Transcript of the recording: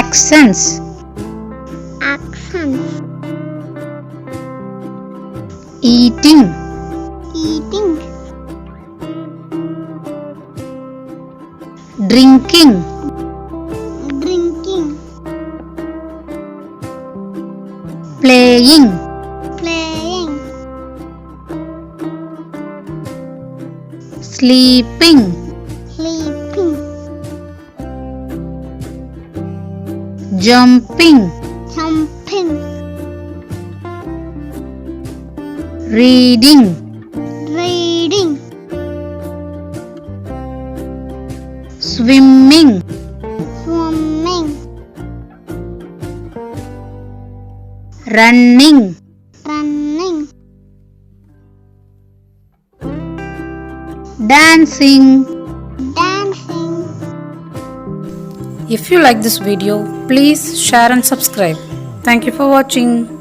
Accents. Accents. Eating. Eating. Drinking. Drinking. Playing. Playing. Sleeping. Sleeping. Jumping. Jumping. Reading. Reading. Swimming. Swimming. Running. Running. Dancing. Dancing. If you like this video, please share and subscribe. Thank you for watching.